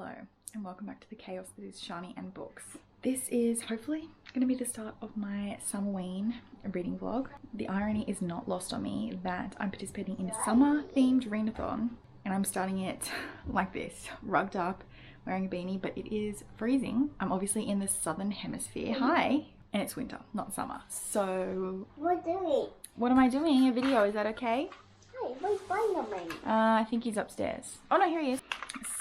Hello and welcome back to the chaos that is Shani and books. This is hopefully going to be the start of my summerween reading vlog. The irony is not lost on me that I'm participating in a summer themed readathon and I'm starting it like this, rugged up, wearing a beanie, but it is freezing. I'm obviously in the southern hemisphere, hi, and it's winter, not summer. So What doing? What am I doing? A video, is that okay? Hi, where's Spider-Man? I think he's upstairs. Oh no, here he is.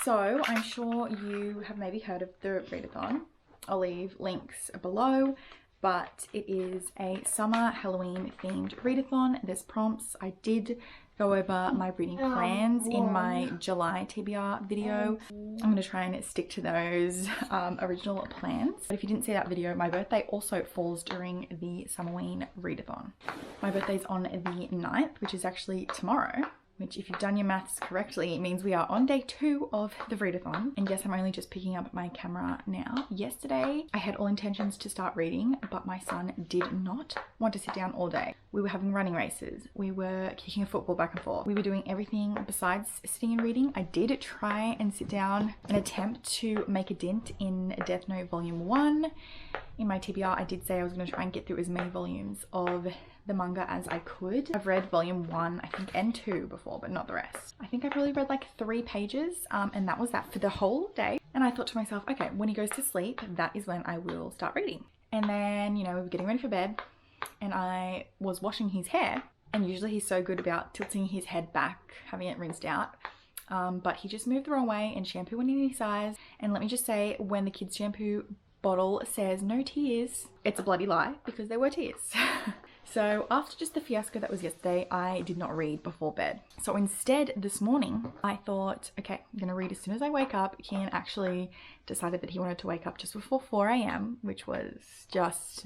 So I'm sure you have maybe heard of the readathon. I'll leave links below, but it is a summer Halloween themed readathon. There's prompts. I did go over my reading plans in my July TBR video. I'm going to try and stick to those original plans. But if you didn't see that video, my birthday also falls during the Summerween readathon. My birthday's on the 9th, which is actually tomorrow. Which, if you've done your maths correctly, it means we are on day 2 of the readathon. And yes, I'm only just picking up my camera now. Yesterday, I had all intentions to start reading, but my son did not want to sit down all day. We were having running races. We were kicking a football back and forth. We were doing everything besides sitting and reading. I did try and sit down and attempt to make a dent in Death Note Volume 1. In my TBR, I did say I was going to try and get through as many volumes of the manga as I could. I've read volume 1, I think, and 2 before, but not the rest. I think I've really read like 3 pages, and that was that for the whole day. And I thought to myself, okay, when he goes to sleep, that is when I will start reading. And then, you know, we were getting ready for bed, and I was washing his hair, and usually he's so good about tilting his head back, having it rinsed out. But he just moved the wrong way, and shampoo went in his eyes. And let me just say, when the kids' shampoo bottle says no tears, it's a bloody lie, because there were tears. So after just the fiasco that was yesterday, I did not read before bed. So instead, this morning, I thought, okay, I'm gonna read as soon as I wake up. Kian actually decided that he wanted to wake up just before 4 a.m, which was just,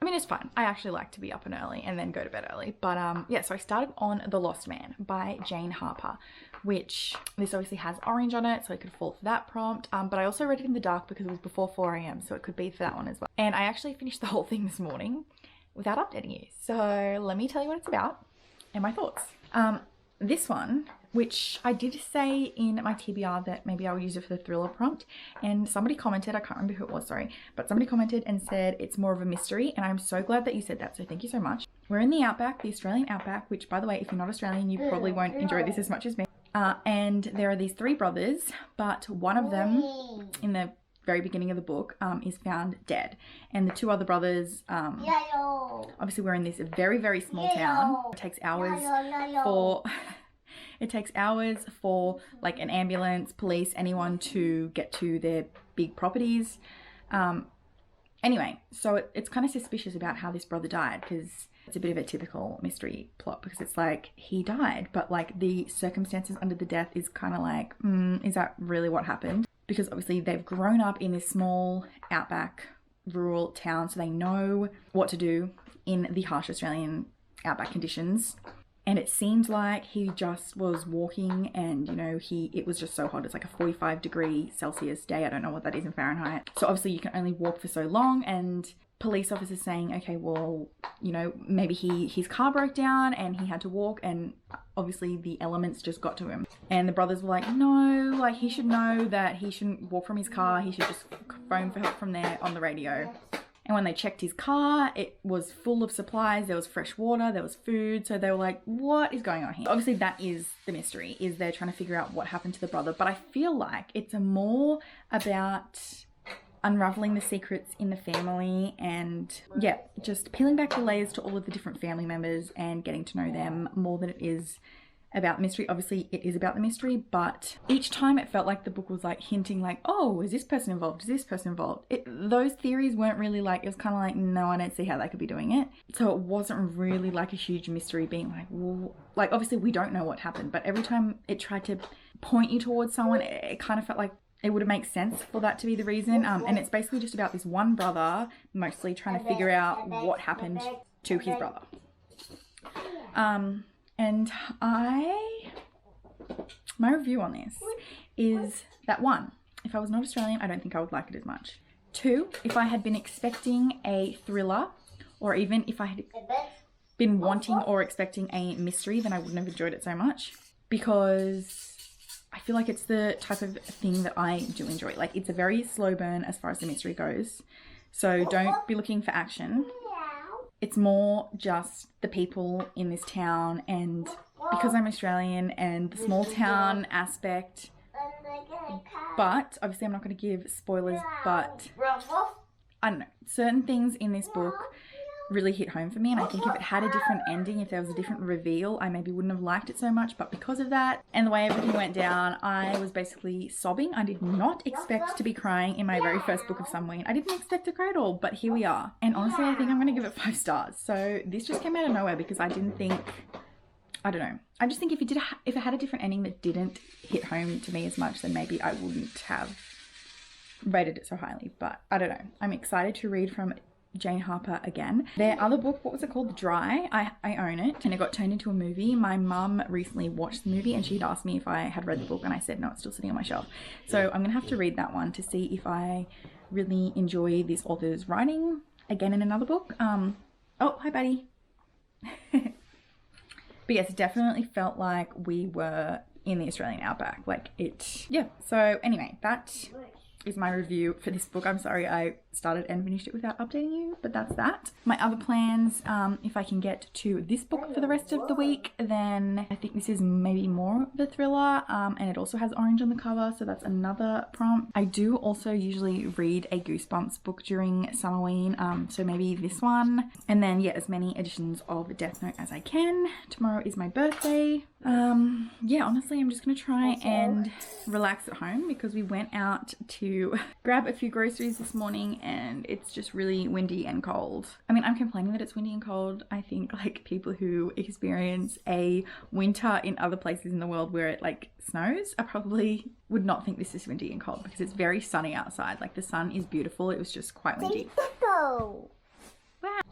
I mean, it's fine. I actually like to be up and early and then go to bed early. But yeah, so I started on The Lost Man by Jane Harper, which this obviously has orange on it, so I could fall for that prompt. But I also read it in the dark because it was before 4 a.m, so it could be for that one as well. And I actually finished the whole thing this morning without updating you. So let me tell you what it's about and my thoughts. This one, which I did say in my TBR that maybe I would use it for the thriller prompt, and somebody commented, I can't remember who it was, sorry, but somebody commented and said it's more of a mystery, and I'm so glad that you said that, so thank you so much. We're in the outback, the Australian outback, which, by the way, if you're not Australian, you probably won't enjoy this as much as me. And there are these 3 brothers, but one of them, in the very beginning of the book, is found dead, and the 2 other brothers, obviously we're in this very, very small town. It takes hours for like an ambulance, police, anyone to get to their big properties. Anyway, so it's kind of suspicious about how this brother died, because it's a bit of a typical mystery plot, because it's like he died, but like the circumstances under the death is kind of like, is that really what happened? Because obviously they've grown up in this small outback rural town, so they know what to do in the harsh Australian outback conditions. And it seems like he just was walking, and you know, it was just so hot. It's like a 45°C day. I don't know what that is in Fahrenheit. So obviously you can only walk for so long, and police officers saying, okay, well, you know, maybe his car broke down and he had to walk, and obviously the elements just got to him. And the brothers were like, no, like he should know that he shouldn't walk from his car. He should just phone for help from there on the radio. And when they checked his car, it was full of supplies. There was fresh water, there was food. So they were like, what is going on here? Obviously that is the mystery, is they're trying to figure out what happened to the brother. But I feel like it's more about unraveling the secrets in the family, and yeah, just peeling back the layers to all of the different family members and getting to know them more than it is about mystery. Obviously it is about the mystery, but each time it felt like the book was like hinting like, oh, is this person involved? Is this person involved? Those theories weren't really like, it was kind of like, no, I don't see how they could be doing it. So it wasn't really like a huge mystery being like, well, like obviously we don't know what happened, but every time it tried to point you towards someone, it kind of felt like it would make sense for that to be the reason. And it's basically just about this one brother mostly trying to figure out what happened to his brother. And my review on this is that 1, if I was not Australian, I don't think I would like it as much. 2, if I had been expecting a thriller, or even if I had been wanting or expecting a mystery, then I wouldn't have enjoyed it so much, because I feel like it's the type of thing that I do enjoy. Like, it's a very slow burn as far as the mystery goes. So don't be looking for action. It's more just the people in this town, and because I'm Australian and the small town aspect. But obviously I'm not going to give spoilers, but I don't know, certain things in this book really hit home for me, and I think if it had a different ending, if there was a different reveal, I maybe wouldn't have liked it so much. But because of that and the way everything went down, I was basically sobbing. I did not expect to be crying in my very first book of Summerween. I didn't expect to cry at all, but here we are. And honestly, I think I'm going to give it 5 stars. So this just came out of nowhere because I didn't think, I don't know. I just think if it had a different ending that didn't hit home to me as much, then maybe I wouldn't have rated it so highly. But I don't know. I'm excited to read from Jane Harper again. Their other book, what was it called? The Dry. I own it, and it got turned into a movie. My mum recently watched the movie and she'd asked me if I had read the book, and I said no, it's still sitting on my shelf. So I'm gonna have to read that one to see if I really enjoy this author's writing again in another book. Oh, hi buddy. But yes, it definitely felt like we were in the Australian outback. Like it, yeah. So anyway, that is my review for this book. I'm sorry I started and finished it without updating you, but that's that. My other plans, if I can get to this book for the rest of the week, then I think this is maybe more of a thriller, and it also has orange on the cover, so that's another prompt. I do also usually read a Goosebumps book during Summerween, so maybe this one, and then yeah, as many editions of Death Note as I can. Tomorrow is my birthday. Yeah, honestly, I'm just gonna try and relax at home because we went out to grab a few groceries this morning and it's just really windy and cold. I mean, I'm complaining that it's windy and cold. I think like people who experience a winter in other places in the world where it like snows, I probably would not think this is windy and cold because it's very sunny outside. Like the sun is beautiful. It was just quite windy. Wow.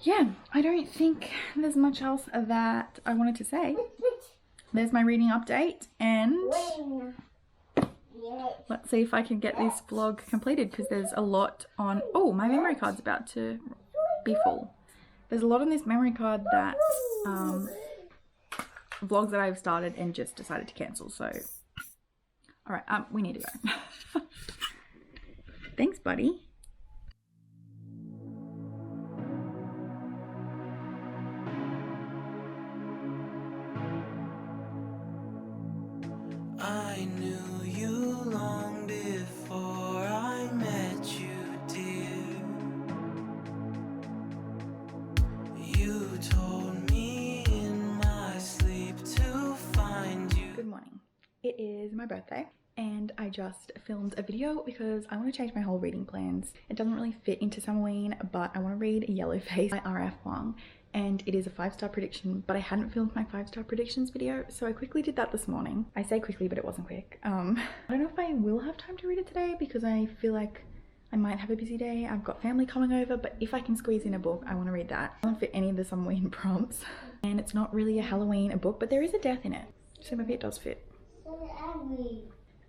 Yeah, I don't think there's much else that I wanted to say. There's my reading update, and let's see if I can get this vlog completed because there's a lot on. Oh, my memory card's about to be full. There's a lot on this memory card that vlogs that I've started and just decided to cancel. So, all right, we need to go. Thanks, buddy. I knew you long before I met you, dear. You told me in my sleep to find you. Good morning. It is my birthday and I just filmed a video because I want to change my whole reading plans. It doesn't really fit into Summerween, but I want to read Yellowface by R.F. Wang. And it is a 5-star prediction, but I hadn't filmed my 5-star predictions video, so I quickly did that this morning. I say quickly, but it wasn't quick. I don't know if I will have time to read it today because I feel like I might have a busy day. I've got family coming over, but if I can squeeze in a book, I want to read that. I don't fit any of the Summerween prompts, and it's not really a Halloween book, but there is a death in it, so maybe it does fit.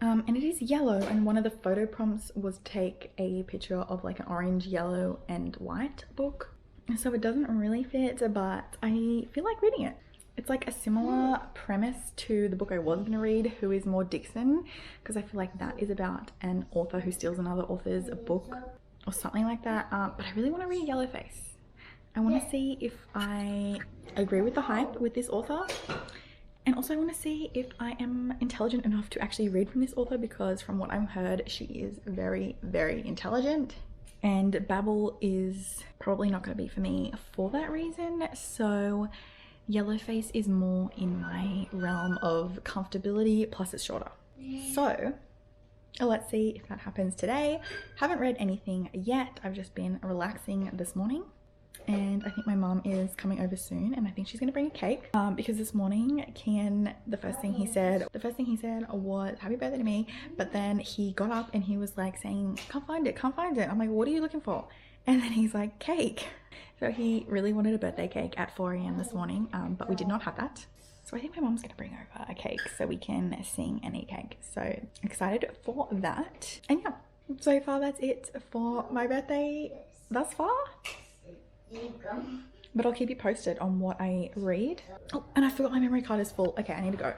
And it is yellow, and one of the photo prompts was take a picture of like an orange, yellow, and white book. So it doesn't really fit, but I feel like reading it. It's like a similar premise to the book I was going to read, Who is More Dixon, because I feel like that is about an author who steals another author's book or something like that. But I really want to read Yellowface. I want to see if I agree with the hype with this author, and also I want to see if I am intelligent enough to actually read from this author, because from what I've heard, she is very, very intelligent. And Babel is probably not going to be for me for that reason. So Yellowface is more in my realm of comfortability, plus it's shorter. So let's see if that happens today. Haven't read anything yet. I've just been relaxing this morning. And I think my mom is coming over soon, and I think she's gonna bring a cake because this morning Kian, the first thing he said was happy birthday to me, but then he got up and he was like saying, can't find it. I'm like, what are you looking for? And then he's like, cake. So he really wanted a birthday cake at 4 AM this morning, but we did not have that. So I think my mom's gonna bring over a cake so we can sing and eat cake. So excited for that. And yeah, so far that's it for my birthday thus far. But I'll keep you posted on what I read. Oh, and I forgot my memory card is full. Okay, I need to go.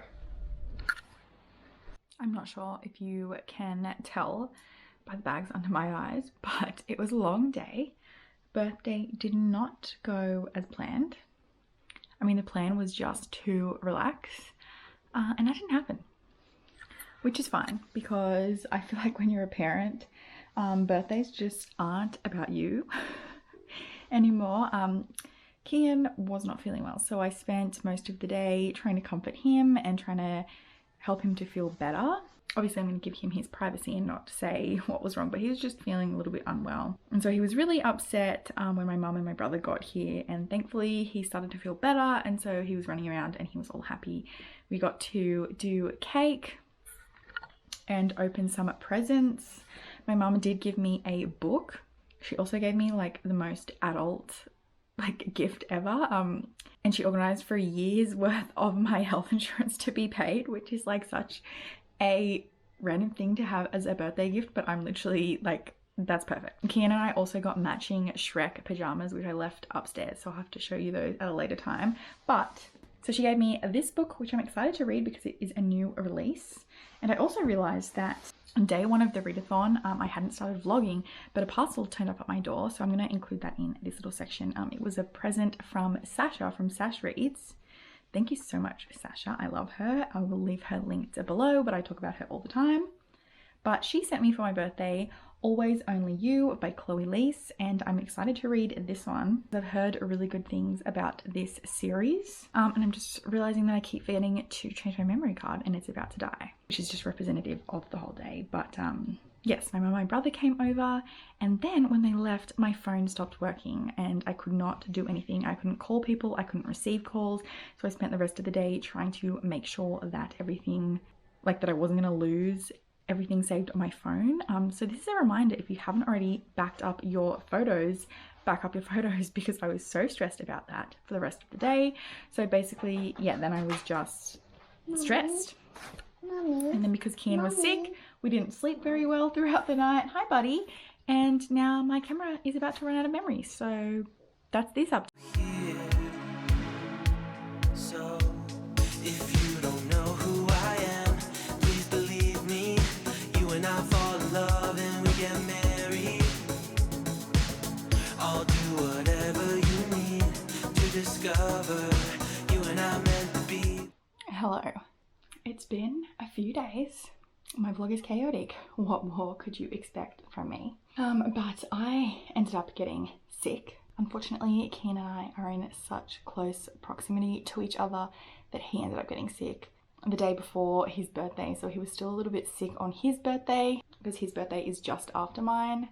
I'm not sure if you can tell by the bags under my eyes, but it was a long day. Birthday did not go as planned. I mean, the plan was just to relax, and that didn't happen, which is fine because I feel like when you're a parent, birthdays just aren't about you anymore. Kian was not feeling well, so I spent most of the day trying to comfort him and trying to help him to feel better. Obviously, I'm going to give him his privacy and not say what was wrong, but he was just feeling a little bit unwell. And so he was really upset when my mum and my brother got here, and thankfully he started to feel better, and so he was running around and he was all happy. We got to do cake and open some presents. My mum did give me a book. She also gave me like the most adult gift ever, and she organized for a year's worth of my health insurance to be paid, which is like such a random thing to have as a birthday gift, but I'm literally like, that's perfect. Kian and I also got matching Shrek pajamas, which I left upstairs, so I'll have to show you those at a later time. But so she gave me this book, which I'm excited to read because it is a new release. And I also realized that on day one of the readathon, I hadn't started vlogging, but a parcel turned up at my door, so I'm going to include that in this little section. It was a present from Sasha from Sash Reads. Thank you so much, Sasha. I love her. I will leave her linked below, but I talk about her all the time. But she sent me for my birthday Always Only You by Chloe Leese, and I'm excited to read this one. I've heard really good things about this series, and I'm just realizing that I keep forgetting to change my memory card and it's about to die, which is just representative of the whole day. But yes, my mum and my brother came over, and then when they left, my phone stopped working and I could not do anything. I couldn't call people, I couldn't receive calls, so I spent the rest of the day trying to make sure that everything, like that I wasn't going to lose everything saved on my phone. So this is a reminder, if you haven't already backed up your photos, back up your photos, because I was so stressed about that for the rest of the day. So basically, yeah, then I was just stressed. Mommy. And then because Kian was sick, we didn't sleep very well throughout the night. Hi, buddy. And now my camera is about to run out of memory. So that's this up. Here. So if you don't know who I am, please believe me. You and I fall in love and we get married. I'll do whatever you need to discover you and I meant to be. Hello. It's been a few days. My vlog is chaotic. What more could you expect from me? But I ended up getting sick. Unfortunately, Kian and I are in such close proximity to each other that he ended up getting sick the day before his birthday. So he was still a little bit sick on his birthday because his birthday is just after mine.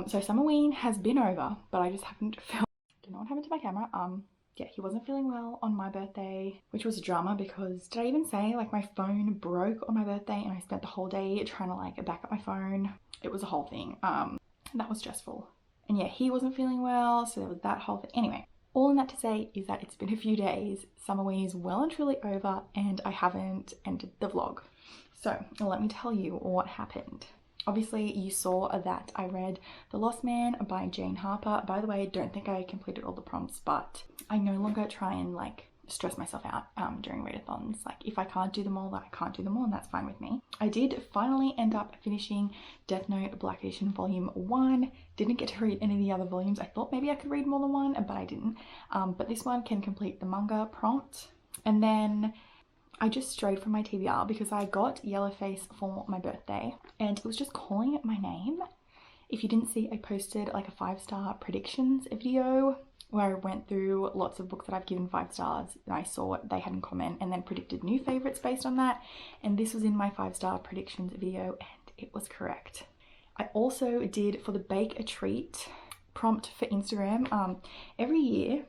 So summerween has been over, but I just haven't felt, don't know what happened to my camera. Yeah, he wasn't feeling well on my birthday, which was a drama because, did I even say, like, my phone broke on my birthday and I spent the whole day trying to like back up my phone. It was a whole thing. That was stressful. And yeah, he wasn't feeling well, so there was that whole thing. Anyway, all in that to say is that it's been a few days. Summerween is well and truly over and I haven't ended the vlog. So let me tell you what happened. Obviously, you saw that I read The Lost Man by Jane Harper. By the way, I don't think I completed all the prompts, but I no longer try and like stress myself out during readathons. Like, if I can't do them all, then I can't do them all, and that's fine with me. I did finally end up finishing Death Note Black Edition Volume 1. Didn't get to read any of the other volumes. I thought maybe I could read more than one, but I didn't. But this one can complete the manga prompt. And then I just strayed from my TBR because I got Yellowface for my birthday and it was just calling my name. If you didn't see, I posted like a 5-star predictions video where I went through lots of books that I've given 5 stars and I saw what they had in common and then predicted new favorites based on that. And this was in my 5-star predictions video and it was correct. I also did for the Bake a Treat prompt for Instagram. Every year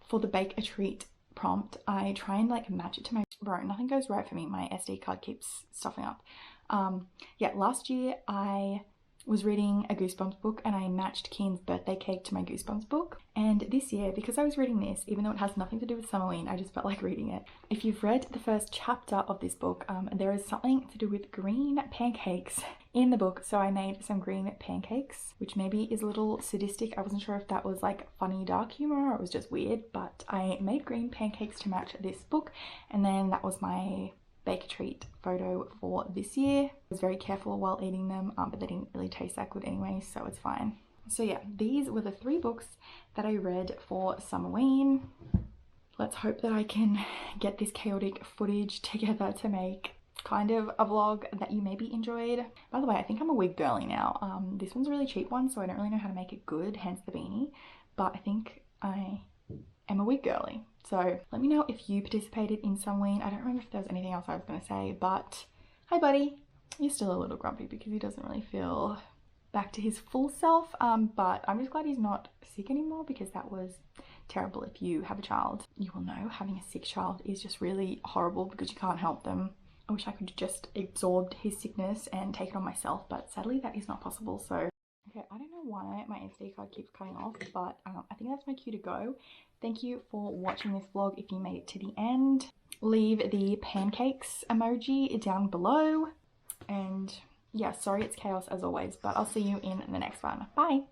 for the Bake a Treat prompt, I try and like match it to my, bro, nothing goes right for me. My SD card keeps stuffing up. Yeah, last year I was reading a Goosebumps book and I matched Kian's birthday cake to my Goosebumps book. And this year, because I was reading this, even though it has nothing to do with Summerween, I just felt like reading it. If you've read the first chapter of this book, there is something to do with green pancakes in the book. So I made some green pancakes, which maybe is a little sadistic. I wasn't sure if that was like funny dark humor or it was just weird, but I made green pancakes to match this book. And then that was my bake a treat photo for this year. I was very careful while eating them, but they didn't really taste that good anyway, so it's fine. So yeah, these were the 3 books that I read for Summerween. Let's hope that I can get this chaotic footage together to make kind of a vlog that you maybe enjoyed. By the way, I think I'm a wig girly now. This one's a really cheap one, so I don't really know how to make it good, hence the beanie, but I think I am a wig girly. So let me know if you participated in Summerween. I don't remember if there was anything else I was going to say, but hi buddy. You're still a little grumpy because he doesn't really feel back to his full self, but I'm just glad he's not sick anymore, because that was terrible. If you have a child, you will know having a sick child is just really horrible because you can't help them. I wish I could just absorb his sickness and take it on myself, but sadly that is not possible. So okay, I don't know why my SD card keeps cutting off, but I think that's my cue to go. Thank you for watching this vlog. If you made it to the end, leave the pancakes emoji down below. And yeah, sorry it's chaos as always, but I'll see you in the next one. Bye!